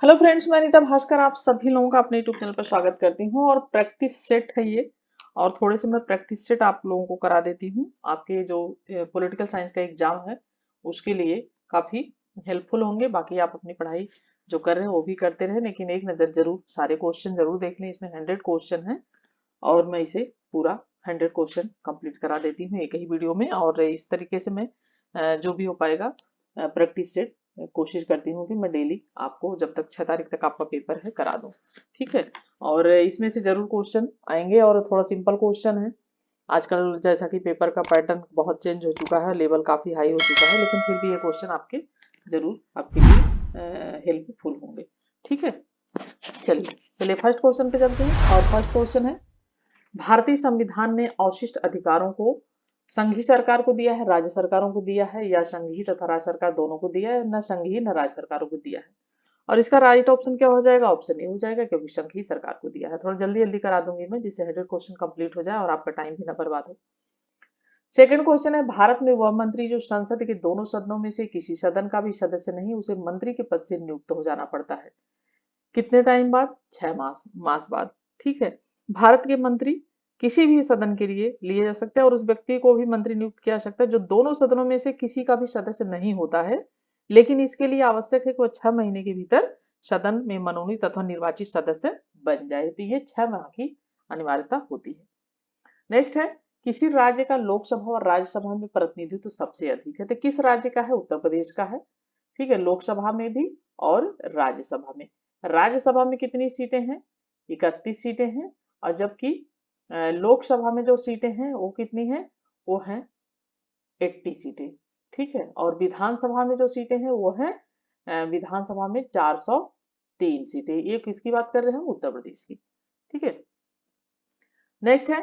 Hello friends, मैं अनीता भास्कर आप सभी लोगों का अपने यूट्यूब चैनल पर स्वागत करती हूँ। और प्रैक्टिस सेट है ये। और थोड़े से मैं प्रैक्टिस सेट आप लोगों को करा देती हूँ। आपके जो पॉलिटिकल साइंस का एग्जाम है उसके लिए काफी हेल्पफुल होंगे। बाकी आप अपनी पढ़ाई जो कर रहे हैं वो भी करते रहे, लेकिन एक नज़र जरूर सारे क्वेश्चन जरूर देख लें। इसमें 100 क्वेश्चन है और मैं इसे पूरा 100 क्वेश्चन कंप्लीट करा देती हूँ एक ही वीडियो में। और इस तरीके से मैं जो भी हो पाएगा प्रैक्टिस सेट कोशिश करती हूँ कि मैं डेली आपको जब तक 6 तारीख तक आपका पेपर है करा दूँ। ठीक है। और इसमें से जरूर क्वेश्चन आएंगे और थोड़ा सिंपल क्वेश्चन है। आजकल जैसा कि पेपर का पैटर्न बहुत चेंज हो चुका है, लेवल काफी हाई हो चुका है, लेकिन फिर भी ये क्वेश्चन आपके जरूर आपके लिए हेल्पफुल होंगे। ठीक है। चलिए चलिए फर्स्ट क्वेश्चन पे चलते हैं। और फर्स्ट क्वेश्चन है, भारतीय संविधान ने अवशिष्ट अधिकारों को संघीय सरकार को दिया है, राज्य सरकारों को दिया है, या संघीय तथा राज्य सरकार दोनों को दिया है, न संघीय न राज्य सरकारों को दिया है? और इसका राइट ऑप्शन क्या हो जाएगा? ऑप्शन ए हो जाएगा, क्योंकि संघीय सरकार को दिया है। थोड़ा जल्दी जल्दी करा दूंगी मैं, जिससे 100 क्वेश्चन कंप्लीट हो जाए और आपका टाइम भी ना बर्बाद हो। सेकंड क्वेश्चन है, भारत में वह मंत्री जो संसद के दोनों सदनों में से किसी सदन का भी सदस्य नहीं, उसे मंत्री के पद से नियुक्त हो जाना पड़ता है। कितने टाइम बाद? 6 मास बाद। ठीक है। भारत के मंत्री किसी भी सदन के लिए जा सकते हैं और उस व्यक्ति को भी मंत्री नियुक्त किया जा सकता है जो दोनों सदनों में से किसी का भी सदस्य नहीं होता है, लेकिन इसके लिए आवश्यक है कि वह 6 महीने के भीतर सदन में मनोनीत तथा निर्वाचित सदस्य बन जाए। तो ये 6 माह की अनिवार्यता होती है। नेक्स्ट है, किसी राज्य का लोकसभा और राज्यसभा में प्रतिनिधित्व तो सबसे अधिक है। तो किस राज्य का है? उत्तर प्रदेश का है। ठीक है। लोकसभा में भी और राज्यसभा में। राज्यसभा में कितनी सीटें हैं? 31 सीटें हैं। और जबकि लोकसभा में जो सीटें हैं वो कितनी हैं? वो हैं 80 सीटें। ठीक है। और विधानसभा में जो सीटें हैं वो है विधानसभा में 403 सीटें। ये किसकी बात कर रहे हैं? उत्तर प्रदेश की। ठीक है। नेक्स्ट है,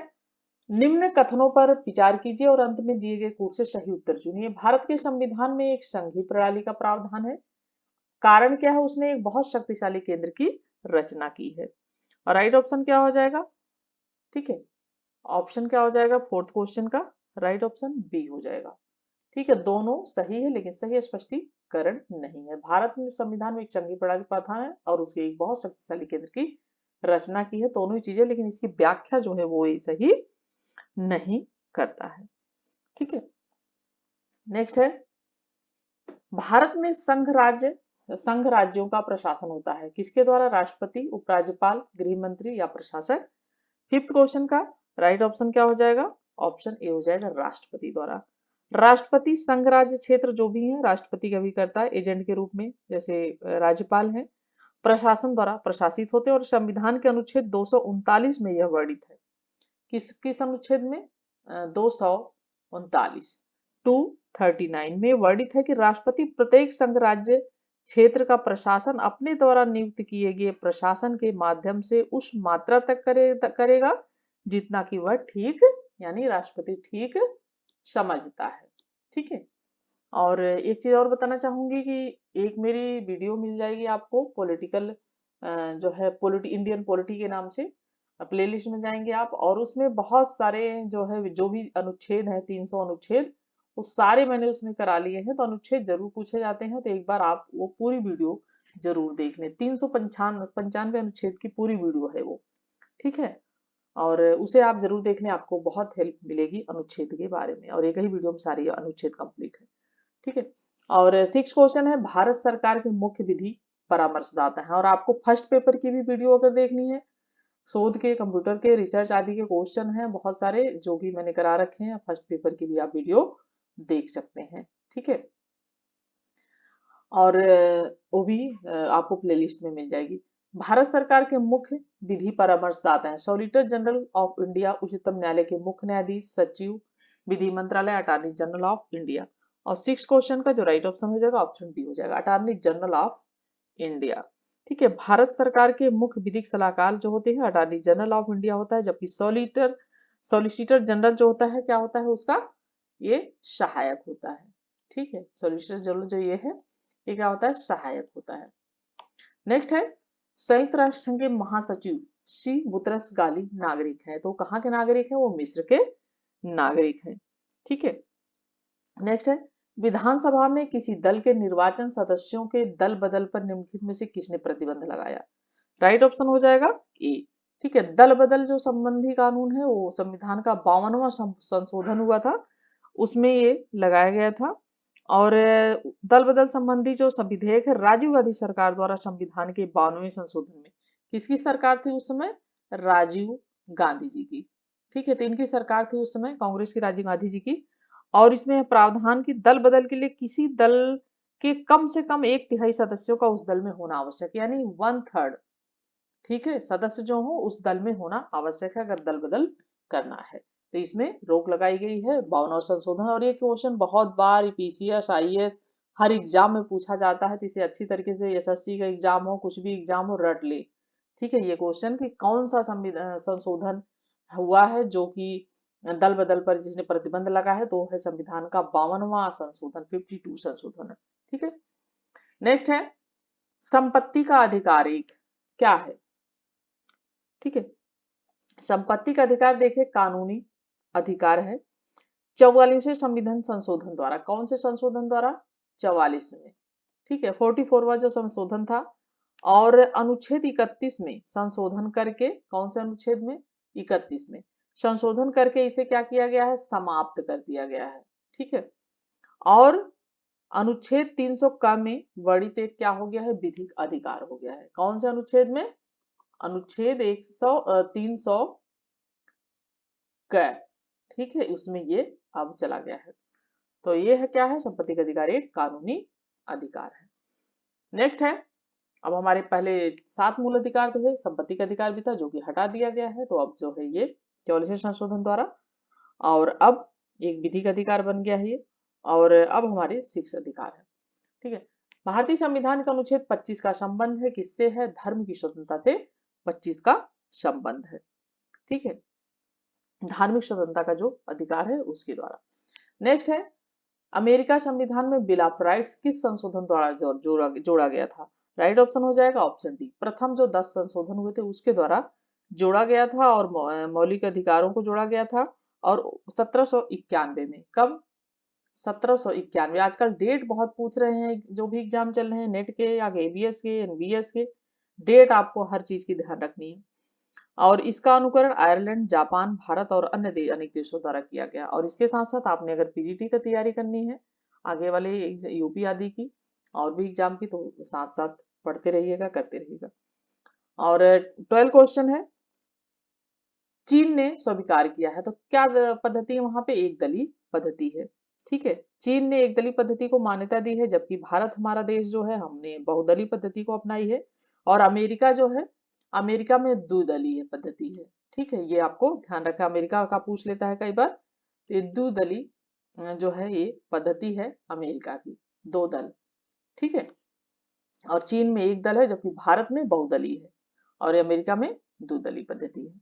निम्न कथनों पर विचार कीजिए और अंत में दिए गए कोड से सही उत्तर चुनिए। भारत के संविधान में एक संघीय प्रणाली का प्रावधान है। कारण क्या है? उसने एक बहुत शक्तिशाली केंद्र की रचना की है। और राइट ऑप्शन क्या हो जाएगा? ठीक है। ऑप्शन क्या हो जाएगा फोर्थ क्वेश्चन का? राइट ऑप्शन बी हो जाएगा। ठीक है। दोनों सही है, लेकिन सही स्पष्टीकरण नहीं है। भारत में संविधान में एक संघीय प्रणाली का प्रावधान है और उसके एक बहुत शक्तिशाली केंद्र की रचना की है। दोनों ही चीजें, लेकिन इसकी व्याख्या जो है वो सही नहीं करता है। ठीक है। नेक्स्ट है, भारत में संघ राज्यों का प्रशासन होता है किसके द्वारा? राष्ट्रपति, उपराज्यपाल, गृह मंत्री या प्रशासक? फिफ्थ क्वेश्चन का राइट ऑप्शन क्या हो जाएगा? ऑप्शन ए हो जाएगा, राष्ट्रपति द्वारा। राष्ट्रपति संघ राज्य क्षेत्र जो भी है राष्ट्रपति का भी करता है एजेंट के रूप में, जैसे राज्यपाल है। प्रशासन द्वारा प्रशासित होते हैं। और संविधान के अनुच्छेद 239 में यह वर्णित है। किस अनुच्छेद में? 239 239 में वर्णित है कि राष्ट्रपति प्रत्येक संघ राज्य क्षेत्र का प्रशासन अपने द्वारा नियुक्त किए गए प्रशासन के माध्यम से उस मात्रा तक करेगा जितना कि वह ठीक, यानी राष्ट्रपति ठीक समझता है। ठीक है। और एक चीज और बताना चाहूंगी कि एक मेरी वीडियो मिल जाएगी आपको पॉलिटिकल जो है इंडियन पॉलिटी के नाम से। प्लेलिस्ट में जाएंगे आप और उसमें बहुत सारे जो भी अनुच्छेद है, 300 अनुच्छेद, वो सारे मैंने उसमें करा लिए हैं। तो अनुच्छेद जरूर पूछे जाते हैं, तो एक बार आप वो पूरी वीडियो जरूर देख लें। 395 अनुच्छेद की पूरी वीडियो है वो। ठीक है। और उसे आप जरूर देख लें, आपको बहुत हेल्प मिलेगी अनुच्छेद के बारे में। और एक ही वीडियो में सारी अनुच्छेद कंप्लीट है। ठीक है। और सिक्स क्वेश्चन है, भारत सरकार के मुख्य विधि परामर्शदाता है। और आपको फर्स्ट पेपर की भी वीडियो अगर देखनी है, शोध के, कंप्यूटर के, रिसर्च आदि के क्वेश्चन हैं बहुत सारे जो कि मैंने करा रखे हैं, फर्स्ट पेपर की भी आप वीडियो देख सकते हैं। ठीक है। और वो भी आपको प्लेलिस्ट में मिल जाएगी। भारत सरकार के मुख्य विधि परामर्शदाता हैं सॉलिसिटर जनरल ऑफ इंडिया, उच्चतम न्यायालय के मुख्य न्यायाधीश, सचिव, विधि मंत्रालय, अटॉर्नी जनरल ऑफ इंडिया। और सिक्स क्वेश्चन का जो राइट ऑप्शन हो जाएगा ऑप्शन डी हो जाएगा, अटॉर्नी जनरल ऑफ इंडिया। ठीक है। भारत सरकार के मुख्य विधिक सलाहकार जो होते हैं अटॉर्नी जनरल ऑफ इंडिया होता है, जबकि सॉलिसिटर जनरल जो होता है क्या होता है उसका? ये सहायक होता है। ठीक है। सॉलिसिटर जनरल जो ये है ये क्या होता है? सहायक होता है। नेक्स्ट है, संयुक्त राष्ट्र संघ के महासचिव सी बुतरस गाली नागरिक है। तो कहाँ के नागरिक है? वो मिस्र के नागरिक हैं। ठीक है। नेक्स्ट है, विधानसभा में किसी दल के निर्वाचन सदस्यों के दल बदल पर निम्नलिखित में से किसने प्रतिबंध लगाया? राइट ऑप्शन हो जाएगा ए। ठीक है, दल बदल जो संबंधी कानून है वो संविधान का 52वां संशोधन हुआ था, उसमें ये लगाया गया था। और दल बदल संबंधी जो विधेयक है राजीव गांधी सरकार द्वारा संविधान के 52वें संशोधन में, किसकी सरकार थी उस समय? राजीव गांधी जी की। ठीक है, तो इनकी सरकार थी उस समय, कांग्रेस की, राजीव गांधी जी की। और इसमें प्रावधान की दल बदल के लिए किसी दल के कम से कम 1/3 सदस्यों का उस दल में होना आवश्यक, यानी 1/3। ठीक है, सदस्य जो हो उस दल में होना आवश्यक है अगर दल बदल करना है। तो इसमें रोक लगाई गई है 52वां संशोधन। और ये क्वेश्चन बहुत बार पीसीएस, आईएएस हर एग्जाम में पूछा जाता है, तो इसे अच्छी तरीके से एसएससी का एग्जाम हो, कुछ भी एग्जाम हो, रट ले। ठीक है, ये क्वेश्चन कि कौन सा संशोधन हुआ है जो कि दल बदल पर जिसने प्रतिबंध लगा है, तो है संविधान का 52वां संशोधन, 52 संशोधन है। ठीक है, नेक्स्ट है संपत्ति का अधिकार एक क्या है? ठीक है, संपत्ति का अधिकार देखिए कानूनी अधिकार है 44वें संविधान संशोधन द्वारा। कौन से संशोधन द्वारा? 44वें। ठीक है, 44वां जो संशोधन था। और अनुच्छेद 31 में संशोधन करके, कौन से अनुच्छेद में? 31 में संशोधन करके इसे क्या किया गया है? समाप्त कर दिया गया है। ठीक है, और अनुच्छेद 300 क में वर्णित एक क्या हो गया है? विधिक अधिकार हो गया है। कौन से अनुच्छेद में? अनुच्छेद 300 क। ठीक है, उसमें ये अब चला गया है। तो ये है क्या है? संपत्ति का अधिकार एक कानूनी अधिकार है। नेक्स्ट है, अब हमारे पहले 7 मूल अधिकार थे, संपत्ति का अधिकार भी था जो कि हटा दिया गया है, तो अब जो है ये 44वें संशोधन द्वारा, और अब एक विधिक अधिकार बन गया है ये। और अब हमारे 6 अधिकार है। ठीक है, भारतीय संविधान का अनुच्छेद 25 का संबंध है किससे? है धर्म की स्वतंत्रता से 25 का संबंध है। ठीक है, धार्मिक स्वतंत्रता का जो अधिकार है उसके द्वारा। नेक्स्ट है, अमेरिका संविधान में बिल ऑफ राइट्स किस संशोधन द्वारा जोड़ा गया था? राइट ऑप्शन हो जाएगा ऑप्शन डी। प्रथम जो 10 संशोधन हुए थे उसके द्वारा जोड़ा गया था, और मौलिक अधिकारों को जोड़ा गया था। और 1791 में, कब? 1791। आजकल डेट बहुत पूछ रहे हैं, जो भी एग्जाम चल रहे हैं, नेट के या एबीएस के, एनबीएस के, डेट आपको हर चीज की ध्यान रखनी है। और इसका अनुकरण आयरलैंड, जापान, भारत और अन्य अनेक देशों द्वारा किया गया। और इसके साथ साथ आपने अगर पीजीटी की तैयारी करनी है, आगे वाले यूपी आदि की और भी एग्जाम की, तो साथ साथ पढ़ते रहिएगा, करते रहिएगा। और 12 क्वेश्चन है, चीन ने स्वीकार किया है, तो क्या पद्धति है वहां पे? एक दलीय पद्धति है। ठीक है, चीन ने एक दलीय पद्धति को मान्यता दी है, जबकि भारत हमारा देश जो है, हमने बहुदलीय पद्धति को अपनाई है। और अमेरिका जो है, अमेरिका में द्विदलीय पद्धति है। ठीक है, ये आपको ध्यान रखा, अमेरिका का पूछ लेता है कई बार। ये द्विदलीय जो है ये पद्धति है अमेरिका की, 2 दल। ठीक है, और चीन में एक दल है, जबकि भारत में बहुदलीय है, और अमेरिका में द्विदलीय पद्धति है।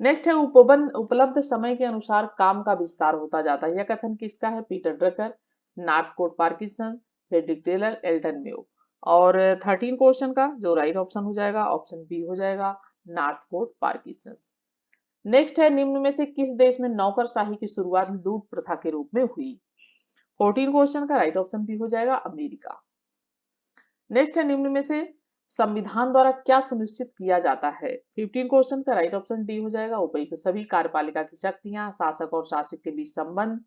नेक्स्ट है, उपलब्ध समय के अनुसार काम का विस्तार होता जाता है। यह कथन किसका है? Peter Drucker, Northcote Parkinson, Frederick Taylor, Elton Mayo. और 13 क्वेश्चन का जो राइट ऑप्शन हो जाएगा ऑप्शन बी हो जाएगा, नॉर्थकोट पार्किंसन। नेक्स्ट है, निम्न में से किस देश में नौकरशाही की शुरुआत दूध प्रथा के रूप में हुई? 14 क्वेश्चन का राइट ऑप्शन बी हो जाएगा, अमेरिका। नेक्स्ट है, निम्न में से संविधान द्वारा क्या सुनिश्चित किया जाता है? 15 क्वेश्चन का राइट ऑप्शन डी हो जाएगा, उपयुक्त सभी कार्यपालिका की शक्तियां, शासक और शासित के बीच संबंध,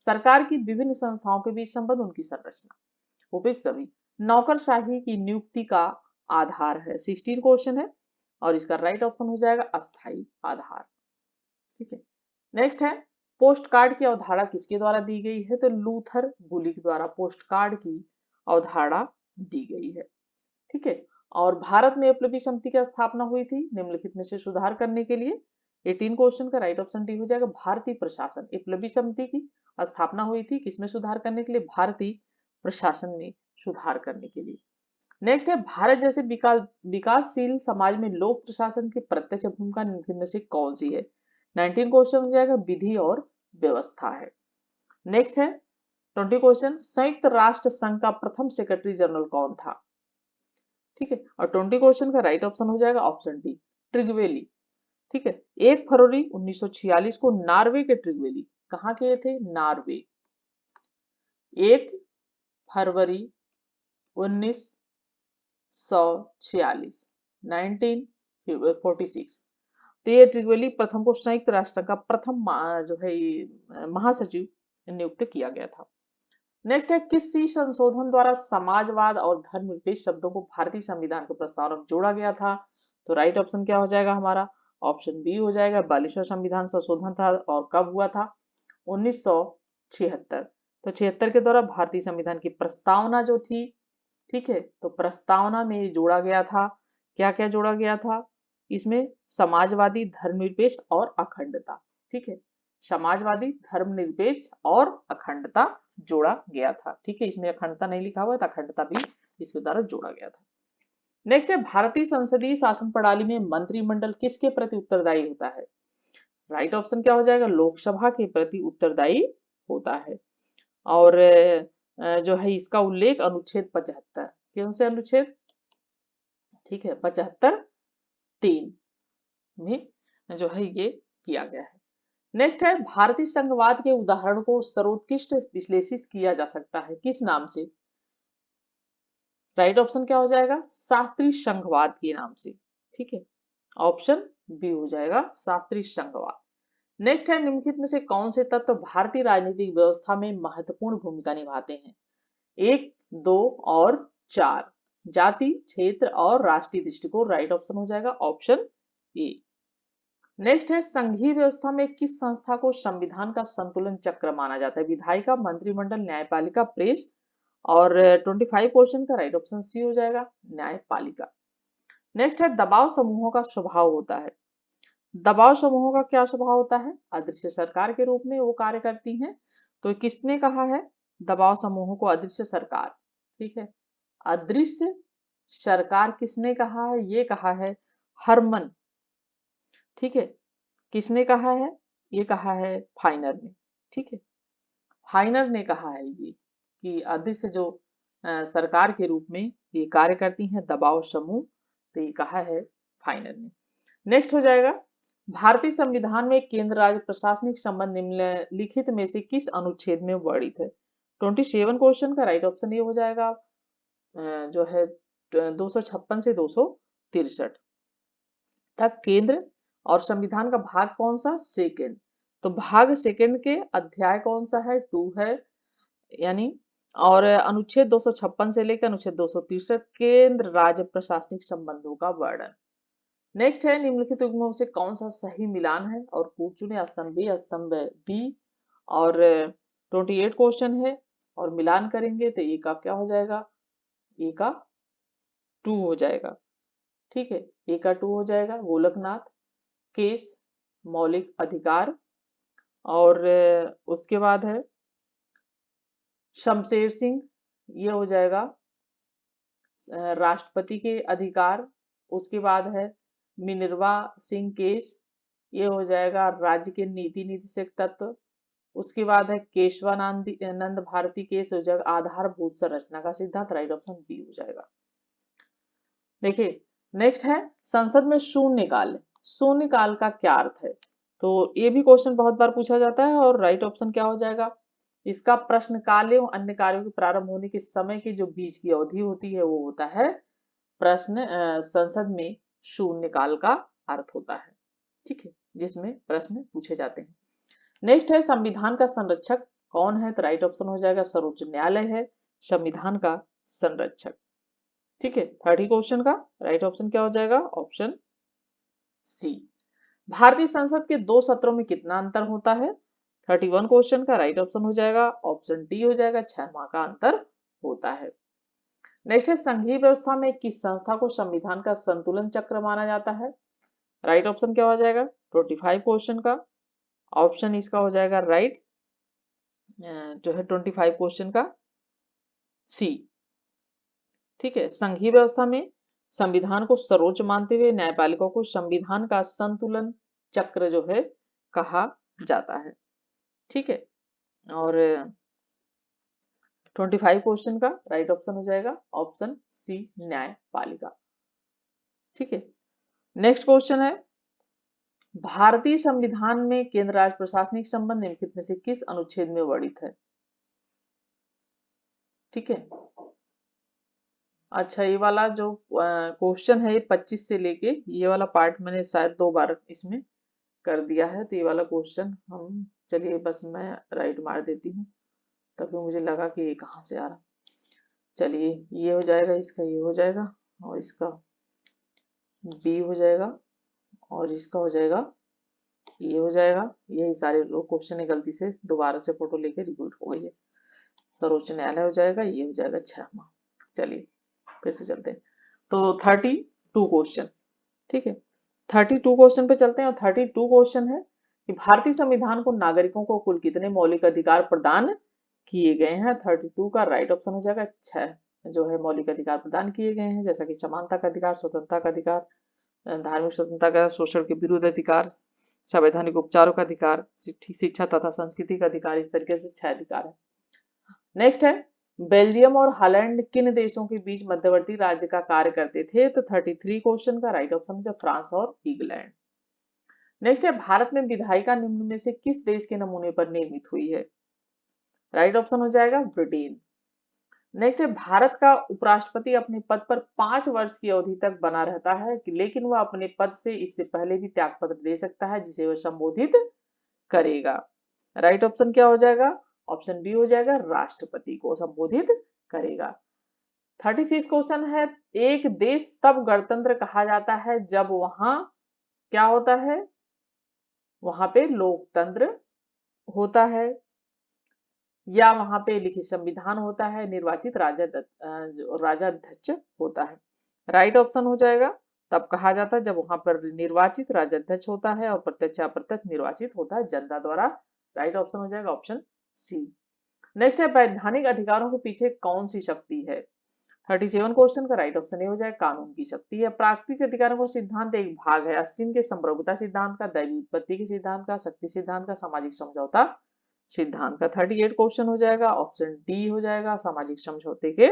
सरकार की विभिन्न संस्थाओं के बीच संबंध, उनकी संरचना। उपयुक्त सभी नौकरशाही की नियुक्ति का आधार है। 16 क्वेश्चन है, और इसका राइट ऑप्शन हो जाएगा अस्थायी आधार। ठीक है, नेक्स्ट है, पोस्ट कार्ड की अवधारणा किसके द्वारा दी गई है? तो लूथर बुलिक द्वारा पोस्ट कार्ड की अवधारणा दी गई है। ठीक है, और भारत में एपीलबी समिति की स्थापना हुई थी निम्नलिखित में से सुधार करने के लिए। 18 क्वेश्चन का राइट ऑप्शन डी हो जाएगा, भारतीय प्रशासन। एपीलबी समिति की स्थापना हुई थी किसमें सुधार करने के लिए? भारतीय प्रशासन में सुधार करने के लिए। नेक्स्ट है, भारत जैसे विकासशील समाज में लोक प्रशासन की प्रत्यक्ष भूमिका निम्नलिखित में से कौन सी है? 19 क्वेश्चन हो जाएगा, विधि और व्यवस्था है। नेक्स्ट है 20 क्वेश्चन, संयुक्त राष्ट्र संघ का प्रथम सेक्रेटरी जनरल कौन था? ठीक है, और 20 क्वेश्चन का राइट ऑप्शन हो जाएगा ऑप्शन डी, ट्रिगवेली। ठीक है, 1 फरवरी 1946 को नॉर्वे के ट्रिगवेली, कहाँ के थे? नॉर्वे। 1 फरवरी 1946, 1946। तो ये ट्रिगवेली प्रथम को संयुक्त राष्ट्र का प्रथम जो है ये महासचिव नियुक्त किया गया था। नेक्स्ट है, किसी संशोधन द्वारा समाजवाद और धर्मनिरपेक्ष शब्दों को भारतीय संविधान के प्रस्तावना में जोड़ा गया था? तो राइट ऑप्शन क्या हो जाएगा हमारा? ऑप्शन बी हो जाएगा। 42वां संविधान संशोधन था और कब हुआ था? 1976। तो 76 के द्वारा भारतीय संविधान की प्रस्तावना जो थी, ठीक है, तो प्रस्तावना में जोड़ा गया था। क्या क्या जोड़ा गया था इसमें? समाजवादी, धर्मनिरपेक्ष और अखंडता। ठीक है, समाजवादी, धर्मनिरपेक्ष और अखंडता जोड़ा गया था। ठीक है, इसमें अखंडता नहीं लिखा हुआ है तो अखंडता भी इसके द्वारा जोड़ा गया था। नेक्स्ट है, भारतीय संसदीय शासन प्रणाली में मंत्रिमंडल किसके प्रति उत्तरदायी होता है? राइट ऑप्शन क्या हो जाएगा? लोकसभा के प्रति उत्तरदायी होता है। और जो है इसका उल्लेख अनुच्छेद 75, कौन से अनुच्छेद? ठीक है, 75(3) में जो है ये किया गया है। नेक्स्ट है, भारतीय संघवाद के उदाहरण को सर्वोत्कृष्ट विश्लेषित किया जा सकता है किस नाम से? राइट ऑप्शन क्या हो जाएगा? शास्त्रीय संघवाद के नाम से। ठीक है, ऑप्शन बी हो जाएगा, शास्त्रीय संघवाद। नेक्स्ट है, निम्नलिखित में से कौन से तत्व भारतीय राजनीतिक व्यवस्था में महत्वपूर्ण भूमिका निभाते हैं? 1, 2 और 4। जाति, क्षेत्र और राष्ट्रीय दृष्टिकोण। राइट ऑप्शन हो जाएगा ऑप्शन ए। नेक्स्ट है, संघीय व्यवस्था में किस संस्था को संविधान का संतुलन चक्र माना जाता है? विधायिका, मंत्रिमंडल, न्यायपालिका, प्रेस। और 25 क्वेश्चन का राइट ऑप्शन सी हो जाएगा, न्यायपालिका। नेक्स्ट है, दबाव समूहों का स्वभाव होता है। दबाव समूहों का क्या स्वभाव होता है? अदृश्य सरकार के रूप में वो कार्य करती हैं। तो किसने कहा है दबाव समूहों को अदृश्य सरकार? ठीक है, अदृश्य सरकार किसने कहा है? ये कहा है हरमन। ठीक है, किसने कहा है? ये कहा है फाइनर ने। ठीक है, फाइनर ने कहा है ये कि अदृश्य जो सरकार के रूप में ये कार्य करती हैं दबाव समूह, तो ये कहा है फाइनर ने। नेक्स्ट हो जाएगा, भारतीय संविधान में केंद्र राज्य प्रशासनिक संबंध निम्नलिखित में से किस अनुच्छेद में वर्णित है? 27 क्वेश्चन का राइट ऑप्शन ये हो जाएगा जो है 256 से 263 तक। केंद्र और संविधान का भाग कौन सा? सेकंड। तो भाग सेकंड के अध्याय कौन सा है? 2 है यानी। और अनुच्छेद 256 से लेकर अनुच्छेद 263 केंद्र राज्य प्रशासनिक संबंधों का वर्णन। नेक्स्ट है, निम्नलिखित युग्मों से कौन सा सही मिलान है? और कूट चुने, स्तंभ ए, स्तंभ बी। और 28 क्वेश्चन है और मिलान करेंगे तो ए का क्या हो जाएगा? ए का 2 हो जाएगा। ठीक है, ए का 2 हो जाएगा। गोलकनाथ, केस, मौलिक अधिकार। और उसके बाद है शमशेर सिंह, ये हो जाएगा राष्ट्रपति के अधिकार। उसके बाद है मिनर्वा सिंह केस, ये हो जाएगा राज्य के नीति निर्देशक तत्व। उसके बाद है केशवानंद भारती केस, हो जाएगा आधारभूत संरचना का सिद्धांत। राइट ऑप्शन बी हो जाएगा। देखिए, नेक्स्ट है, संसद में शून्यकाल। शून्यकाल का क्या अर्थ है? तो ये भी क्वेश्चन बहुत बार पूछा जाता है और राइट ऑप्शन क्या हो जाएगा इसका? प्रश्नकाल एवं अन्य कार्यों के प्रारंभ होने के समय की जो बीच की अवधि होती है वो होता है प्रश्न। संसद में शून्यकाल का अर्थ होता है, ठीक है, जिसमें प्रश्न पूछे जाते हैं। नेक्स्ट है, संविधान का संरक्षक कौन है? तो राइट ऑप्शन हो जाएगा सर्वोच्च न्यायालय है संविधान का संरक्षक। ठीक है, 30 क्वेश्चन का राइट ऑप्शन क्या हो जाएगा? Option C. भारतीय संसद के 2 सत्रों में कितना अंतर होता है? 31 क्वेश्चन का राइट ऑप्शन हो जाएगा ऑप्शन डी हो जाएगा, 6 माह का अंतर होता है। नेक्स्ट है, संघीय व्यवस्था में किस संस्था को संविधान का संतुलन चक्र माना जाता है? राइट ऑप्शन क्या हो जाएगा? 25 क्वेश्चन का ऑप्शन इसका हो जाएगा राइट जो है 25 क्वेश्चन का सी। ठीक है, संघीय व्यवस्था में संविधान को सर्वोच्च मानते हुए न्यायपालिका को संविधान का संतुलन चक्र जो है कहा जाता है। ठीक है, और 25 क्वेश्चन का राइट ऑप्शन हो जाएगा ऑप्शन सी, न्यायपालिका। ठीक है, नेक्स्ट क्वेश्चन है, भारतीय संविधान में केंद्र राज्य प्रशासनिक संबंध निम्नलिखित में से किस अनुच्छेद में वर्णित है? ठीक है। अच्छा, ये वाला जो क्वेश्चन है, ये 25 से लेके ये वाला पार्ट मैंने शायद 2 बार इसमें कर दिया है, तो ये वाला क्वेश्चन हम, चलिए बस मैं राइट मार देती हूँ, तभी मुझे लगा कि ये कहाँ से आ रहा। चलिए, ये हो जाएगा, इसका ये हो जाएगा, और इसका बी हो जाएगा, और इसका हो जाएगा, ये हो जाएगा। यही सारे लोग क्वेश्चन है, गलती से दोबारा से फोटो लेके रिपीट हो गई है। सर्वोच्च न्यायालय हो जाएगा, ये हो जाएगा 6वां। चलिए फिर से चलते हैं। तो 32 क्वेश्चन, ठीक है। 32 क्वेश्चन पे चलते हैं, और 32 क्वेश्चन है कि भारतीय संविधान को नागरिकों को कुल कितने मौलिक अधिकार प्रदान किए गए हैं। 32 का राइट ऑप्शन हो जाएगा 6 जो है मौलिक अधिकार प्रदान किए गए हैं, जैसा कि समानता का अधिकार, स्वतंत्रता का अधिकार, धार्मिक स्वतंत्रता का, शोषण के विरुद्ध अधिकार, संवैधानिक उपचारों का अधिकार, शिक्षा तथा संस्कृति का अधिकार। इस तरीके से 6 अधिकार है। नेक्स्ट है, बेल्जियम और हॉलैंड किन देशों के बीच मध्यवर्ती राज्य का कार्य करते थे। तो 33 क्वेश्चन का राइट ऑप्शन है फ्रांस और इंग्लैंड। नेक्स्ट है, भारत में विधायिका निम्न में से किस देश के नमूने पर निर्मित हुई है। राइट ऑप्शन हो जाएगा ब्रिटेन। नेक्स्ट है, भारत का उपराष्ट्रपति अपने पद पर 5 वर्ष की अवधि तक बना रहता है, लेकिन वह अपने पद से इससे पहले भी त्यागपत्र दे सकता है, जिसे वह संबोधित करेगा। राइट ऑप्शन क्या हो जाएगा, ऑप्शन बी हो जाएगा, राष्ट्रपति को संबोधित करेगा। 36 क्वेश्चन है, एक देश तब गणतंत्र कहा जाता है जब वहां क्या होता है, वहां पे लोकतंत्र होता है, या वहां पे लिखित संविधान होता है, निर्वाचित राजाध्यक्ष होता है। राइट ऑप्शन हो जाएगा, तब कहा जाता है जब वहां पर निर्वाचित राजाध्यक्ष होता है और प्रत्यक्ष अप्रत्यक्ष निर्वाचित होता है जनता द्वारा। राइट ऑप्शन हो जाएगा ऑप्शन सी। नेक्स्ट है, वैधानिक अधिकारों के पीछे कौन सी शक्ति है। 37 क्वेश्चन का राइट ऑप्शन ये हो जाएगा, कानून की शक्ति है। प्राकृतिक अधिकारों का सिद्धांत एक भाग है अस्टिन के संप्रभुता सिद्धांत का, दैवी उत्पत्ति के सिद्धांत का, शक्ति सिद्धांत का, सामाजिक समझौता सिद्धांत का। 38 क्वेश्चन हो जाएगा, ऑप्शन डी हो जाएगा, सामाजिक समझौते के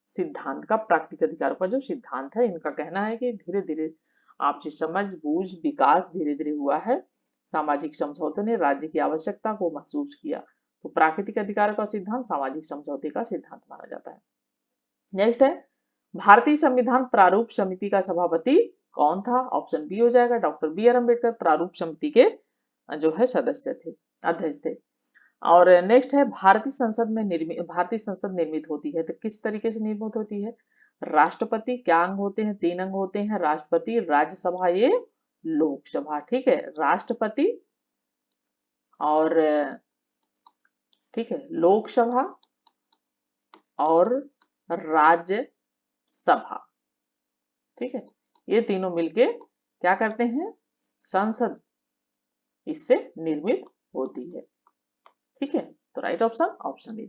सिद्धांत का। प्राकृतिक अधिकारों का जो सिद्धांत है, इनका कहना है कि धीरे धीरे आपसी समझ बूझ विकास धीरे धीरे हुआ है, सामाजिक समझौते ने राज्य की आवश्यकता को महसूस किया। तो प्राकृतिक अधिकारों का सिद्धांत सामाजिक समझौते का सिद्धांत माना जाता है। नेक्स्ट है, भारतीय संविधान प्रारूप समिति का सभापति कौन था। ऑप्शन बी हो जाएगा, डॉक्टर बी आर अम्बेडकर प्रारूप समिति के जो है सदस्य थे, अध्यक्ष थे। और नेक्स्ट है, भारतीय संसद निर्मित होती है तो किस तरीके से निर्मित होती है। राष्ट्रपति, क्या अंग होते हैं, 3 अंग होते हैं, राष्ट्रपति, राज्यसभा, ये लोकसभा। ठीक है, राष्ट्रपति और ठीक है लोकसभा और राज्यसभा, ठीक है, ये तीनों मिलके क्या करते हैं, संसद इससे निर्मित होती है। ठीक है, तो राइट ऑप्शन ऑप्शन ए,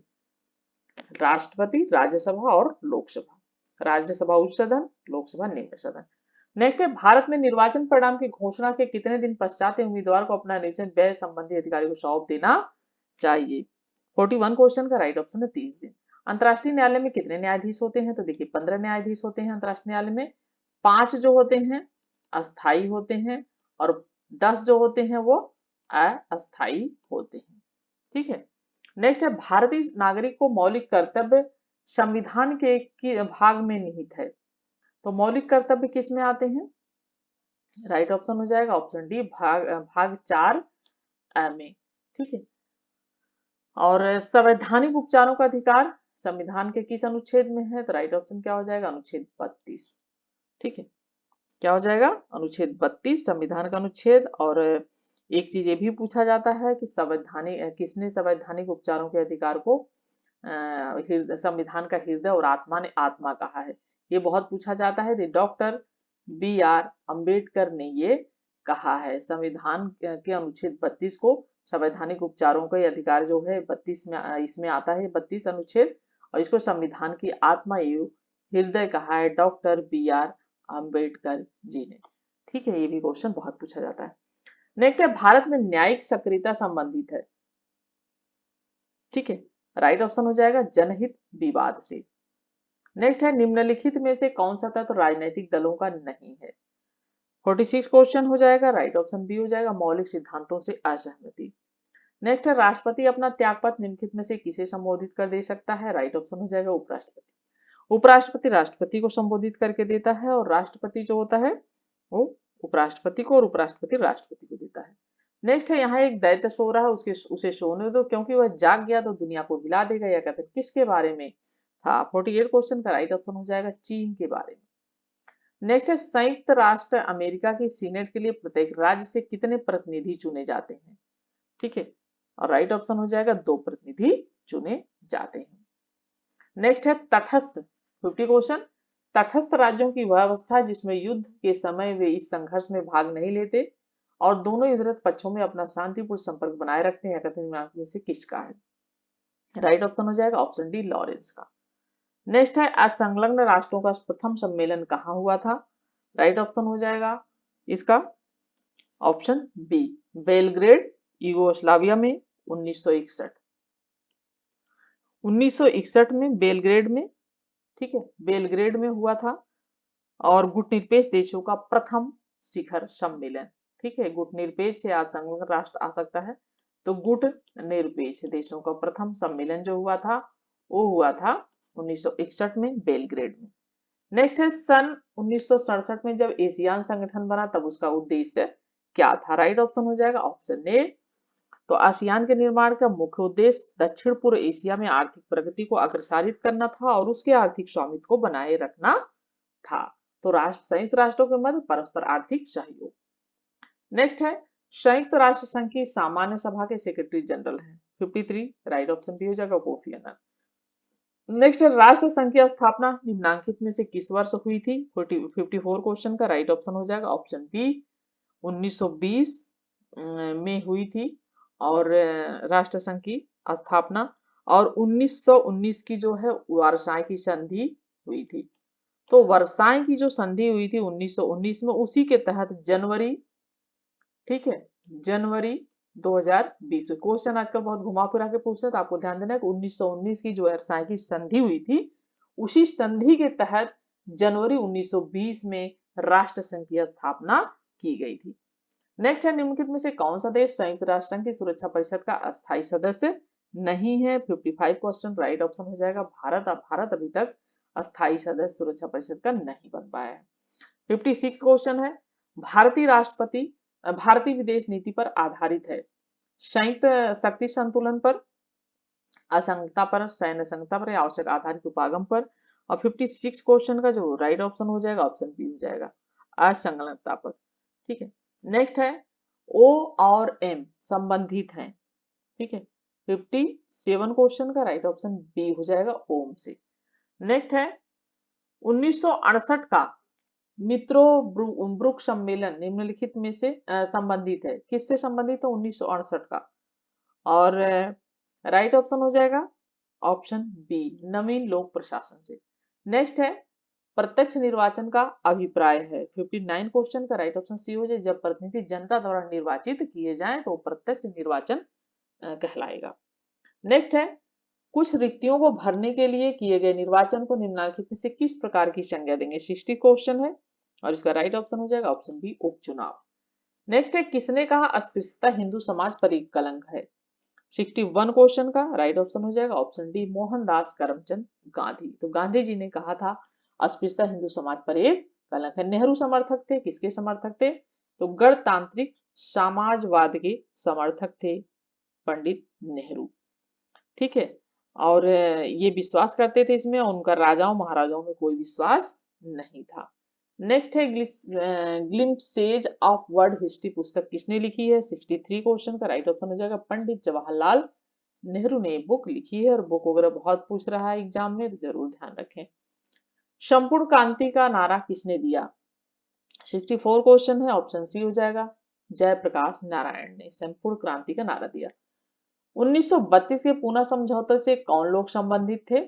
राष्ट्रपति, राज्यसभा और लोकसभा। राज्यसभा उच्च सदन, लोकसभा निम्न सदन। नेक्स्ट है, भारत में निर्वाचन परिणाम की घोषणा के कितने दिन पश्चात उम्मीदवार को अपना निर्वाचन व्यय संबंधी अधिकारी को सौंप देना चाहिए। 41 क्वेश्चन का राइट ऑप्शन है 30 दिन। अंतर्राष्ट्रीय न्यायालय में कितने न्यायाधीश होते हैं। तो देखिए 15 न्यायाधीश होते हैं अंतर्राष्ट्रीय न्यायालय में। 5 जो होते हैं अस्थाई होते हैं, और 10 जो होते हैं वो अस्थाई होते हैं। ठीक है, नेक्स्ट है, भारतीय नागरिक को मौलिक कर्तव्य संविधान के भाग में निहित है। तो मौलिक कर्तव्य किस में आते हैं। राइट ऑप्शन हो जाएगा ऑप्शन डी, भाग 4 में। ठीक है, और संवैधानिक उपचारों का अधिकार संविधान के किस अनुच्छेद में है। तो राइट ऑप्शन क्या हो जाएगा, अनुच्छेद 32। ठीक है, क्या हो जाएगा, अनुच्छेद 32 संविधान का अनुच्छेद। और एक चीज ये भी पूछा जाता है कि किसने संवैधानिक उपचारों के अधिकार को संविधान का हृदय और आत्मा कहा है। ये बहुत पूछा जाता है। डॉक्टर बी आर अम्बेडकर ने ये कहा है, संविधान के अनुच्छेद 32 को संवैधानिक उपचारों का अधिकार जो है 32 में इसमें आता है, 32 अनुच्छेद, और इसको संविधान की आत्मा एवं हृदय कहा है doctor B are Ambedkar ji ने। ठीक है, ये भी क्वेश्चन बहुत पूछा जाता है। नेक्स्ट है, भारत में न्यायिक सक्रियता संबंधित है। ठीक है, राइट ऑप्शन हो जाएगा जनहित विवाद से। नेक्स्ट है, निम्नलिखित में से कौन सा तत्व राजनीतिक दलों का नहीं है। 46 क्वेश्चन हो जाएगा, राइट ऑप्शन बी हो जाएगा, मौलिक सिद्धांतों से असहमति। नेक्स्ट है राष्ट्रपति अपना त्यागपत्र निम्नलिखित में से किसे संबोधित कर दे सकता है? राइट ऑप्शन हो जाएगा उपराष्ट्रपति। उपराष्ट्रपति राष्ट्रपति को संबोधित करके देता है और राष्ट्रपति जो होता है वो उपराष्ट्रपति को, और उपराष्ट्रपति राष्ट्रपति को देता है। नेक्स्ट है यहाँ एक दैत्य सो रहा है, उसके उसे सोने दो क्योंकि वह जाग गया तो दुनिया को हिला देगा। यह कहते हैं किसके बारे में था? 48 क्वेश्चन का राइट ऑप्शन हो जाएगा चीन के बारे में। नेक्स्ट है संयुक्त राष्ट्र अमेरिका की सीनेट के लिए प्रत्येक राज्य से कितने प्रतिनिधि चुने जाते हैं? ठीक है, और राइट ऑप्शन हो जाएगा 2 प्रतिनिधि चुने जाते हैं। नेक्स्ट है तटस्थ, 50 क्वेश्चन। तटस्थ राज्यों की वह अवस्था जिसमें युद्ध के समय वे इस संघर्ष में भाग नहीं लेते और दोनों युद्धरत पक्षों में अपना शांतिपूर्ण संपर्क बनाए रखते हैं। कथन में से किसका है? राइट ऑप्शन हो जाएगा ऑप्शन डी लॉरेंस का। नेक्स्ट है असंलग्न राष्ट्रों का प्रथम सम्मेलन कहाँ हुआ था? राइट ऑप्शन हो जाएगा इसका ऑप्शन बी बेलग्रेड, यूगोस्लाविया में 1961। 1961 में बेलग्रेड में, ठीक है, बेलग्रेड में हुआ था और गुटनिरपेक्ष देशों का प्रथम शिखर सम्मेलन। ठीक है, गुटनिरपेक्ष या संलग्न राष्ट्र आ सकता है, तो गुट निरपेक्ष देशों का प्रथम सम्मेलन जो हुआ था वो हुआ था 1961 में बेलग्रेड में। नेक्स्ट है सन 1967 में जब एशियान संगठन बना तब उसका उद्देश्य क्या था? राइट ऑप्शन हो जाएगा ऑप्शन ए। तो आसियान के निर्माण का मुख्य उद्देश्य दक्षिण पूर्व एशिया में आर्थिक प्रगति को अग्रसारित करना था और उसके आर्थिक स्वामित्व को बनाए रखना था। तो संयुक्त राष्ट्रों के मध्य परस्पर आर्थिक सहयोग। नेक्स्ट है संयुक्त राष्ट्र संघ की सामान्य सभा के सेक्रेटरी जनरल हैं 53, राइट ऑप्शन बी हो जाएगा कोफी अन्नान। नेक्स्ट है राष्ट्र संघ की स्थापना निम्नांकित में से किस वर्ष हुई थी? 54 क्वेश्चन का राइट ऑप्शन हो जाएगा ऑप्शन बी 1920 में हुई थी और राष्ट्र संघ की स्थापना, और 1919 की जो है वर्साई की संधि हुई थी। तो वर्साई की जो संधि हुई थी 1919 में, उसी के तहत जनवरी, ठीक है, जनवरी 2020 क्वेश्चन आजकल बहुत घुमा फिरा के पूछते हैं, तो आपको ध्यान देना है कि 1919 की जो वर्साई की संधि हुई थी उसी संधि के तहत जनवरी 1920 में राष्ट्र संघ की स्थापना की गई थी। नेक्स्ट है निम्नलिखित में से कौन सा देश संयुक्त राष्ट्र संघ की सुरक्षा परिषद का अस्थायी सदस्य नहीं है? 55 क्वेश्चन, राइट ऑप्शन हो जाएगा भारत। भारत अभी तक अस्थायी सदस्य सुरक्षा परिषद का नहीं बन पाया है। 56 क्वेश्चन है भारतीय विदेश नीति पर आधारित है। संयुक्त शक्ति संतुलन पर, असंगता पर, सैन्य संगता पर या आवश्यक आधारित उपागम पर। और 56 क्वेश्चन का जो राइट ऑप्शन हो जाएगा ऑप्शन बी हो जाएगा असंलग्नता पर। ठीक है, नेक्स्ट है ओ और एम संबंधित हैं। ठीक है, 57 क्वेश्चन का राइट ऑप्शन बी हो जाएगा ओम से। नेक्स्ट है 1968 का मित्रों ब्रुक सम्मेलन निम्नलिखित में से संबंधित है। किससे संबंधित है 1968 का? और राइट ऑप्शन हो जाएगा ऑप्शन बी नवीन लोक प्रशासन से। नेक्स्ट है प्रत्यक्ष निर्वाचन का अभिप्राय है। 59 क्वेश्चन का राइट ऑप्शन सी हो जाए। जब प्रतिनिधि जनता द्वारा निर्वाचित किए जाएं तो प्रत्यक्ष निर्वाचन कहलाएगा। नेक्स्ट है कुछ रिक्तियों को भरने के लिए किए गए निर्वाचन को निम्नलिखित में से किस प्रकार की संज्ञा देंगे? 60 क्वेश्चन है और इसका राइट ऑप्शन हो जाएगा ऑप्शन बी उपचुनाव। नेक्स्ट है किसने कहा अस्पृश्यता हिंदू समाज पर एक कलंक है? 61 क्वेश्चन का राइट ऑप्शन हो जाएगा ऑप्शन डी मोहनदास करमचंद गांधी। तो गांधी जी ने कहा था अस्पृश्यता हिंदू समाज पर एक कलंक है। नेहरू समर्थक थे, किसके समर्थक थे? तो गणतांत्रिक समाजवाद के समर्थक थे पंडित नेहरू। ठीक है, और ये विश्वास करते थे इसमें, उनका राजाओं महाराजाओं में कोई विश्वास नहीं था। नेक्स्ट है ग्लिम्पसेज ऑफ वर्ल्ड हिस्ट्री पुस्तक किसने लिखी है? 63 क्वेश्चन का राइट ऑप्शन हो जाएगा पंडित जवाहरलाल नेहरू ने बुक लिखी है। और बुक वगैरह बहुत पूछ रहा है एग्जाम में, तो जरूर ध्यान रखें। संपूर्ण क्रांति का नारा किसने दिया? 64 क्वेश्चन है, ऑप्शन सी हो जाएगा जयप्रकाश नारायण ने संपूर्ण क्रांति का नारा दिया। 1932 के पूना समझौते से कौन लोग संबंधित थे?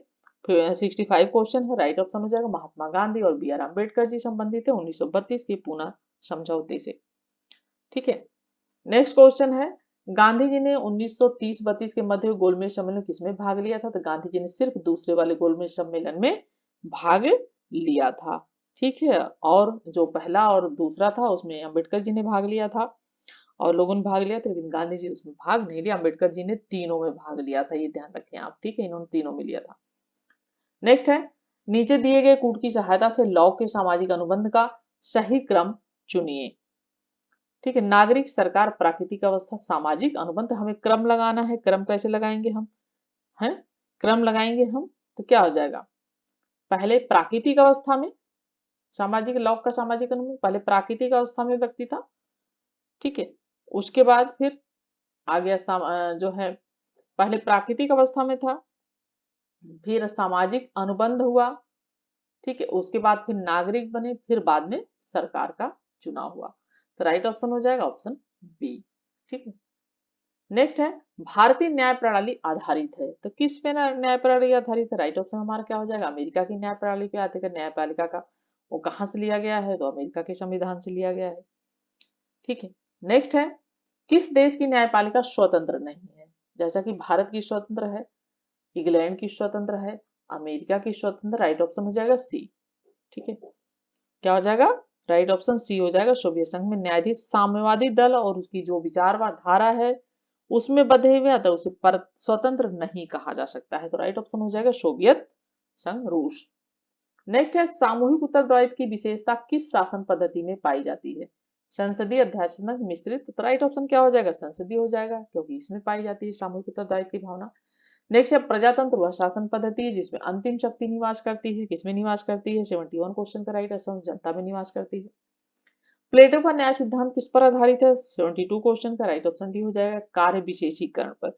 65 क्वेश्चन है, राइट ऑप्शन हो जाएगा महात्मा गांधी और बी आर अम्बेडकर जी संबंधित है 1932 के पूना समझौते से। ठीक है, नेक्स्ट क्वेश्चन है गांधी जी ने 1930-32 के मध्य गोलमेज सम्मेलन किसमें भाग लिया था? तो गांधी जी ने सिर्फ दूसरे वाले गोलमेज सम्मेलन में भाग लिया था। ठीक है, और जो पहला और दूसरा था उसमें अम्बेडकर जी ने भाग लिया था। और लोगों ने भाग लिया था, लेकिन गांधी जी उसमें भाग नहीं लिया। अम्बेडकर जी ने तीनों में भाग लिया था, ये ध्यान रखें आप, ठीक है, इन्होंने तीनों में लिया था। नेक्स्ट है, नीचे दिए गए कूट की सहायता से लॉ के सामाजिक अनुबंध का सही क्रम चुनिए। ठीक है, नागरिक, सरकार, प्राकृतिक अवस्था, सामाजिक अनुबंध, हमें क्रम लगाना है। क्रम कैसे लगाएंगे हम, हैं, क्रम लगाएंगे हम, तो क्या हो जाएगा, पहले प्राकृतिक अवस्था में सामाजिक, लॉ का सामाजिक अनुबंध पहले प्राकृतिक अवस्था में व्यक्ति था, ठीक है, उसके बाद फिर आ गया जो है, पहले प्राकृतिक अवस्था में था, फिर सामाजिक अनुबंध हुआ, ठीक है, उसके बाद फिर नागरिक बने, फिर बाद में सरकार का चुनाव हुआ। तो राइट ऑप्शन हो जाएगा ऑप्शन बी। ठीक है, नेक्स्ट है, भारतीय न्याय प्रणाली आधारित है, तो किस पे न्याय प्रणाली आधारित है, राइट ऑप्शन हमारा क्या हो जाएगा, अमेरिका की न्याय प्रणाली पे आते हैं। न्यायपालिका का वो कहां से लिया गया है, तो अमेरिका के संविधान से लिया गया है। ठीक है, नेक्स्ट है, किस देश की न्यायपालिका स्वतंत्र नहीं है, जैसा कि भारत की स्वतंत्र है, इंग्लैंड की स्वतंत्र है, अमेरिका की स्वतंत्र, राइट ऑप्शन हो जाएगा सी। ठीक है, क्या हो जाएगा, राइट ऑप्शन सी हो जाएगा। सोवियत संघ में न्यायाधीश साम्यवादी दल और उसकी जो विचारधारा है उसमें बंधे हुए, तो उसे पर स्वतंत्र नहीं कहा जा सकता है। तो राइट ऑप्शन हो जाएगा सोवियत संघ, रूस। नेक्स्ट है, सामूहिक उत्तरदायित्व की विशेषता किस शासन पद्धति में पाई जाती है, संसदीय, अध्यात्मक, मिश्रित, तो राइट ऑप्शन क्या हो जाएगा, संसदीय हो जाएगा, क्योंकि इसमें पाई जाती है सामूहिक उत्तरदायित्व की भावना। नेक्स्ट है, प्रजातंत्र वह शासन पद्धति है जिसमें अंतिम शक्ति निवास करती है, किसमें निवास करती है, 71 क्वेश्चन का राइट आंसर, जनता में निवास करती है। प्लेटो का न्याय सिद्धांत किस पर आधारित है, 72 क्वेश्चन का राइट ऑप्शन डी हो जाएगा, कार्य विशेषीकरण पर।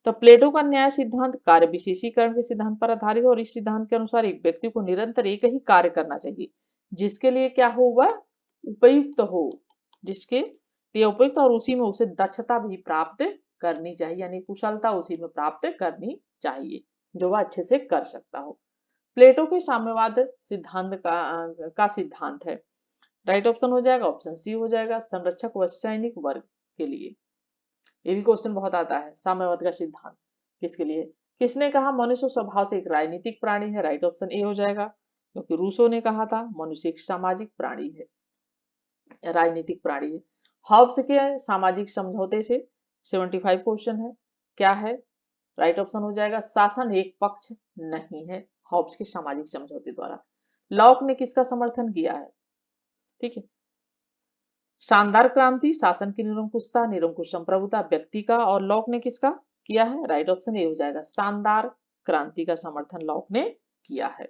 तो प्लेटो का न्याय सिद्धांत कार्य विशेषीकरण के सिद्धांत पर आधारित है, और इस सिद्धांत के अनुसार एक व्यक्ति को निरंतर एक ही कार्य करना चाहिए जिसके लिए क्या हो, वह उपयुक्त हो, जिसके लिए उपयुक्त, और उसी में उसे दक्षता भी प्राप्त करनी चाहिए, यानी कुशलता उसी में प्राप्त करनी चाहिए जो वह अच्छे से कर सकता हो। प्लेटो के साम्यवाद सिद्धांत का सिद्धांत है, राइट ऑप्शन हो जाएगा ऑप्शन सी हो जाएगा, संरक्षक व सैनिक वर्ग के लिए। ये भी क्वेश्चन बहुत आता है, साम्यवाद का सिद्धांत किसके लिए, किसने कहा मनुष्य स्वभाव से एक राजनीतिक प्राणी है, राइट ऑप्शन ए हो जाएगा, क्योंकि रूसो ने कहा था मनुष्य एक सामाजिक प्राणी है, राजनीतिक प्राणी है। हॉब्स के सामाजिक समझौते से 75 क्वेश्चन है, क्या है, राइट ऑप्शन हो जाएगा शासन एक पक्ष नहीं है, हॉब्स के सामाजिक समझौते द्वारा। लॉक ने किसका समर्थन किया है, ठीक है, शानदार क्रांति, शासन की निरंकुशता, निरंकुश संप्रभुता, व्यक्ति का, और लॉक ने किसका किया है, राइट ऑप्शन ए हो जाएगा, शानदार क्रांति का समर्थन लॉक ने किया है।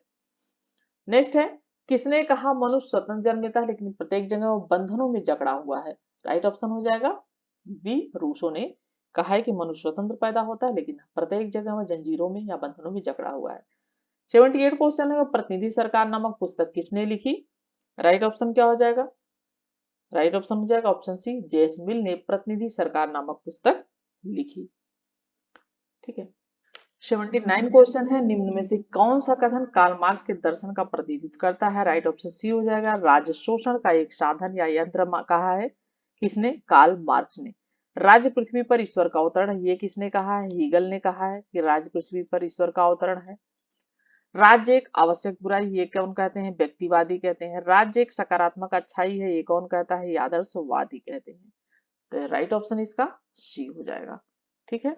नेक्स्ट है, किसने कहा मनुष्य स्वतंत्र जन्मेता है लेकिन प्रत्येक जगह वो बंधनों में जकड़ा हुआ है, राइट ऑप्शन हो जाएगा बी, रूसो ने कहा है कि मनुष्य स्वतंत्र पैदा होता है लेकिन प्रत्येक जगह वह जंजीरों में या बंधनों में जकड़ा हुआ है। 78 क्वेश्चन है, प्रतिनिधि सरकार नामक पुस्तक किसने लिखी, राइट ऑप्शन क्या हो जाएगा, राइट ऑप्शन हो जाएगा ऑप्शन सी, जेम्स मिल ने प्रतिनिधि सरकार नामक पुस्तक लिखी। ठीक है, 79 क्वेश्चन है, निम्न में से कौन सा कथन कार्ल मार्क्स के दर्शन का प्रतिनिधित्व करता है, राइट ऑप्शन सी हो जाएगा, राज्य शोषण का एक साधन या यंत्र कहा है, किसने, कार्ल मार्क्स ने। राज्य पृथ्वी पर ईश्वर का अवतरण है, ये किसने कहा है, हीगल ने कहा है कि राज्य पृथ्वी पर ईश्वर का अवतरण है। राज्य एक आवश्यक बुराई, ये कौन कहते हैं, व्यक्तिवादी कहते हैं। राज्य एक सकारात्मक अच्छाई है, ये कौन कहता है, ये आदर्शवादी कहते हैं। तो राइट ऑप्शन इसका सी हो जाएगा। ठीक है,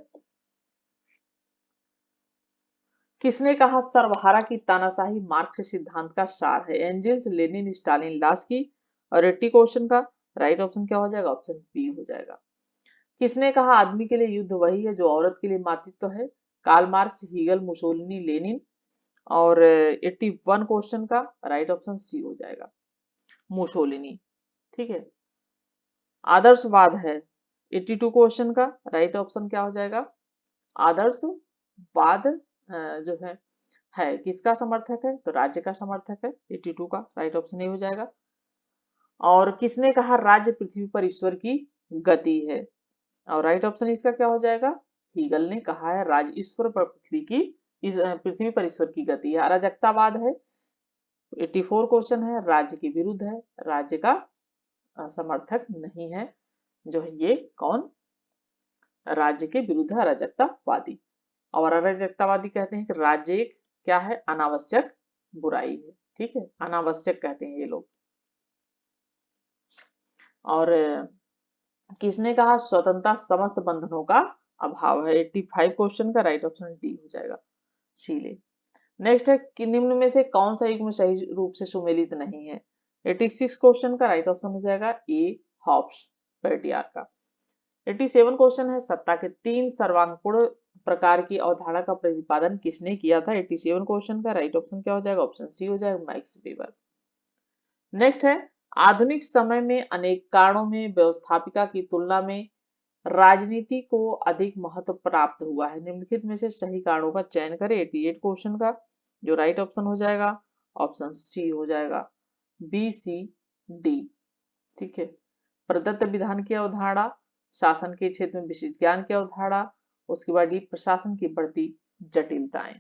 किसने कहा सर्वहारा की तानाशाही मार्क्स सिद्धांत का सार है, एंजेल्स, लेनिन, स्टालिन, लास्की, और 80 क्वेश्चन का राइट ऑप्शन क्या हो जाएगा, ऑप्शन बी हो जाएगा। किसने कहा आदमी के लिए युद्ध वही है जो औरत के लिए मातृत्व है, Karl Marx, Hegel, Mussolini, Lenin, और 81 क्वेश्चन का राइट ऑप्शन सी हो जाएगा, मुसोलिनी। ठीक है, आदर्शवाद है 82 क्वेश्चन का राइट ऑप्शन क्या हो जाएगा, आदर्शवाद जो है किसका समर्थक है, तो राज्य का समर्थक है, 82 का राइट ऑप्शन ए हो जाएगा। और किसने कहा राज्य पृथ्वी पर ईश्वर की गति है, और राइट ऑप्शन इसका क्या हो जाएगा, हीगल ने कहा है राज्य ईश्वर पर पृथ्वी पर ईश्वर की गति है। अराजकतावाद है 84 क्वेश्चन है, राज्य के विरुद्ध है, राज्य का समर्थक नहीं है, जो है ये कौन, राज्य के विरुद्ध है अराजकतावादी। और अराजकतावादी कहते हैं कि राज्य एक क्या है, अनावश्यक बुराई है। ठीक है, अनावश्यक कहते हैं ये लोग। और किसने कहा स्वतंत्रता समस्त बंधनों का अभाव है? 85 क्वेश्चन का राइट ऑप्शन डी हो जाएगा, शीले। नेक्स्ट है कि निम्न में से कौन सा युग्म सही रूप से सुमेलित नहीं है? 86 क्वेश्चन का राइट ऑप्शन हो जाएगा ए, हॉब्स पेटियार का। 87 क्वेश्चन है सत्ता के 3 सर्वांगपूर्ण प्रकार की अवधारणा का प्रतिपादन किसने किया था? 87 क्वेश्चन का राइट ऑप्शन क्या हो जाएगा? ऑप्शन सी हो जाएगा, मैक्स वेबर। नेक्स्ट है आधुनिक समय में अनेक कारणों में व्यवस्थापिका की तुलना में राजनीति को अधिक महत्व प्राप्त हुआ है, निम्नलिखित में से सही कारणों का चयन करें। 88 क्वेश्चन का जो राइट ऑप्शन हो जाएगा ऑप्शन सी हो जाएगा, बी सी डी। ठीक है, प्रदत्त विधान की अवधारणा, शासन के क्षेत्र में विशिष्ट ज्ञान की अवधारणा, उसके बाद ये प्रशासन की बढ़ती जटिलताएं।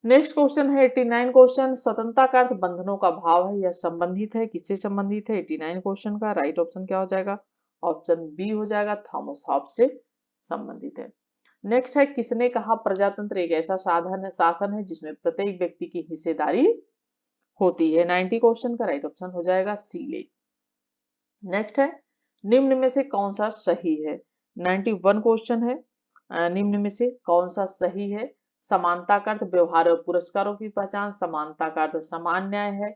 नेक्स्ट क्वेश्चन है 89 क्वेश्चन, स्वतंत्रता का अर्थ बंधनों का भाव है, यह संबंधित है, किससे संबंधित है? 89 क्वेश्चन का राइट ऑप्शन क्या हो जाएगा? ऑप्शन बी हो जाएगा, थॉमस हॉब्स से संबंधित है। नेक्स्ट है किसने कहा प्रजातंत्र एक ऐसा साधन है, शासन है जिसमें प्रत्येक व्यक्ति की हिस्सेदारी होती है? 90 क्वेश्चन का राइट ऑप्शन हो जाएगा सीले। नेक्स्ट है निम्न में से कौन सा सही है? 91 क्वेश्चन है, निम्न में से कौन सा सही है? समानता का अर्थ व्यवहार और पुरस्कारों की पहचान, समानता का अर्थ समान न्याय है,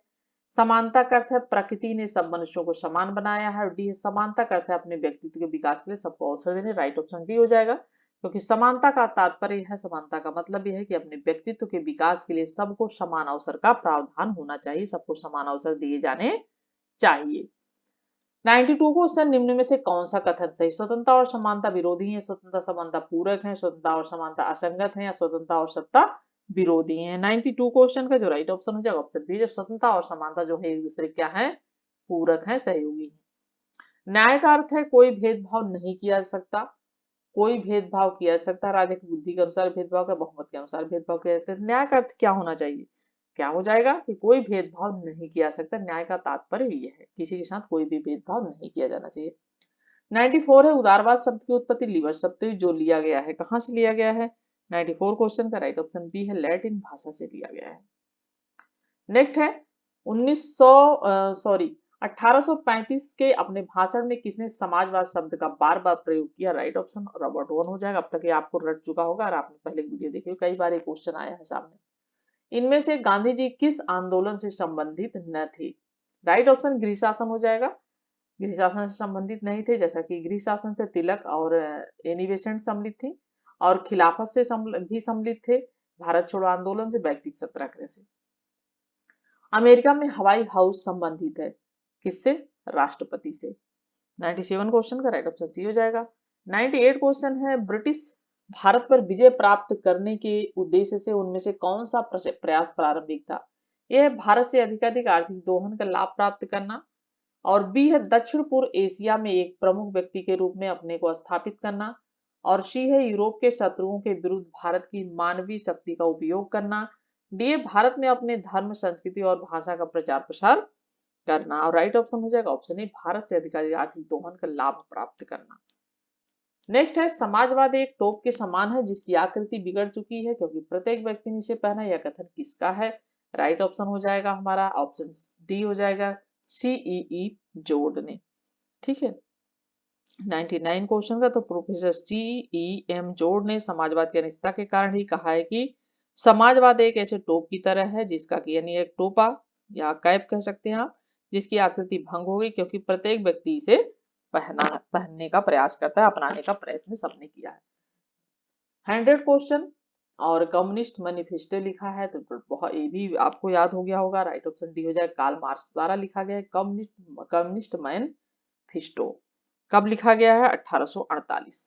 समानता का अर्थ है प्रकृति ने सब मनुष्यों को समान बनाया है, और डी है समानता का अर्थ है अपने व्यक्तित्व के विकास के लिए सबको अवसर देने। राइट ऑप्शन डी हो जाएगा, क्योंकि समानता का तात्पर्य है, समानता का मतलब यह है कि अपने व्यक्तित्व के विकास के लिए सबको समान अवसर का प्रावधान होना चाहिए, सबको समान अवसर दिए जाने चाहिए। 92 क्वेश्चन, निम्न में से कौन सा कथन सही? स्वतंत्रता और समानता विरोधी है, स्वतंत्रता समानता पूरक है, स्वतंत्रता और समानता असंगत है, या स्वतंत्रता और सत्ता विरोधी है? 92 क्वेश्चन का जो राइट ऑप्शन हो जाएगा ऑप्शन बी, जो स्वतंत्रता और समानता जो है एक दूसरे क्या है? पूरक है, सहयोगी है। न्याय का अर्थ है कोई भेदभाव नहीं किया जा सकता, कोई भेदभाव किया जा सकता, राजा की बुद्धि के अनुसार भेदभाव का, बहुमत के अनुसार भेदभाव किया जाता है। न्याय का अर्थ क्या होना चाहिए? क्या हो जाएगा कि कोई भेदभाव नहीं किया जा सकता। न्याय का तात्पर्य ये है किसी के साथ कोई भी भेदभाव नहीं किया जाना चाहिए। 94 है उदारवाद शब्द की उत्पत्ति लीवर शब्द से जो लिया गया है, कहां से लिया गया है? 94 क्वेश्चन का राइट ऑप्शन बी है, लैटिन भाषा से लिया गया है। नेक्स्ट है 1835 के अपने भाषण में किसने समाजवाद शब्द का बार बार प्रयोग किया? राइट ऑप्शन रॉबर्ट ओवन हो जाएगा। अब तक ये आपको रट चुका होगा और आपने पहले वीडियो देखी हो, कई बार ये क्वेश्चन आया है सामने। इनमें से गांधी जी किस आंदोलन से संबंधित न थे? राइट ऑप्शन गृह शासन हो जाएगा, गृह शासन से संबंधित नहीं थे, जैसा कि गृह शासन से तिलक और एनी बेसेंट सम्मिलित थी, और खिलाफत से भी सम्मिलित थे, भारत छोड़ो आंदोलन से, व्यक्तिगत सत्याग्रह से। अमेरिका में हवाई हाउस संबंधित है किससे? राष्ट्रपति से। 97 क्वेश्चन का राइट ऑप्शन सी हो जाएगा। 98 क्वेश्चन है ब्रिटिश भारत पर विजय प्राप्त करने के उद्देश्य से उनमें से कौन सा प्रयास प्रारंभिक था? ए है भारत से अधिकाधिक आर्थिक दोहन का लाभ प्राप्त करना, और बी है दक्षिण पूर्व एशिया में एक प्रमुख व्यक्ति के रूप में अपने को स्थापित करना, और सी है यूरोप के शत्रुओं के विरुद्ध भारत की मानवीय शक्ति का उपयोग करना, डी है भारत में अपने धर्म, संस्कृति और भाषा का प्रचार प्रसार करना। और राइट ऑप्शन हो जाएगा ऑप्शन ए, भारत से अधिकाधिक आर्थिक दोहन का लाभ प्राप्त करना। नेक्स्ट है समाजवाद एक टोप के समान है जिसकी आकृति बिगड़ चुकी है क्योंकि प्रत्येक व्यक्ति ने इसे पहना, यह कथन किसका है? राइट ऑप्शन हो जाएगा हमारा ऑप्शन डी हो जाएगा, सीईई जोड ने। ठीक है, 99 क्वेश्चन का तो प्रोफेसर सीईएम जोड ने समाजवाद की अनिश्चितता के कारण ही कहा है कि समाजवाद एक ऐसे टोप की तरह है जिसका कि यानी एक टोपा या कैप कह सकते हैं आप, जिसकी आकृति भंग हो गई क्योंकि प्रत्येक व्यक्ति इसे पहनने का प्रयास करता है, अपनाने का प्रयत्न सबने किया है। 100 क्वेश्चन और कम्युनिस्ट मैनिफेस्टो लिखा है, तो बहुत ये भी आपको याद हो गया होगा। राइट ऑप्शन डी हो जाएगा, कार्ल मार्क्स द्वारा लिखा गया है कम्युनिस्ट मैनिफेस्टो। कब लिखा गया है? 1848।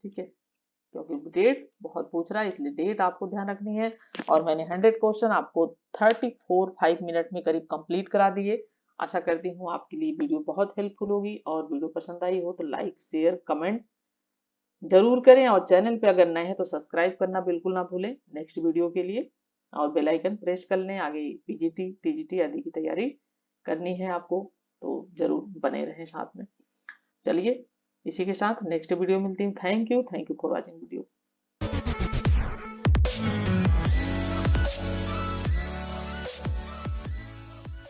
ठीक है, क्योंकि डेट बहुत पूछ रहा है इसलिए डेट आपको ध्यान रखनी है। और मैंने 100 क्वेश्चन आपको 5 मिनट में करीब कंप्लीट करा दिए। आशा करती हूँ आपके लिए वीडियो बहुत हेल्पफुल होगी, और वीडियो पसंद आई हो तो लाइक शेयर कमेंट जरूर करें, और चैनल पे अगर नए हैं तो सब्सक्राइब करना बिल्कुल ना भूलें नेक्स्ट वीडियो के लिए, और बेल आइकन प्रेस कर लें। आगे पीजीटी टीजीटी आदि की तैयारी करनी है आपको तो जरूर बने रहें साथ में। चलिए इसी के साथ नेक्स्ट वीडियो मिलती हूँ। Thank you for watching video.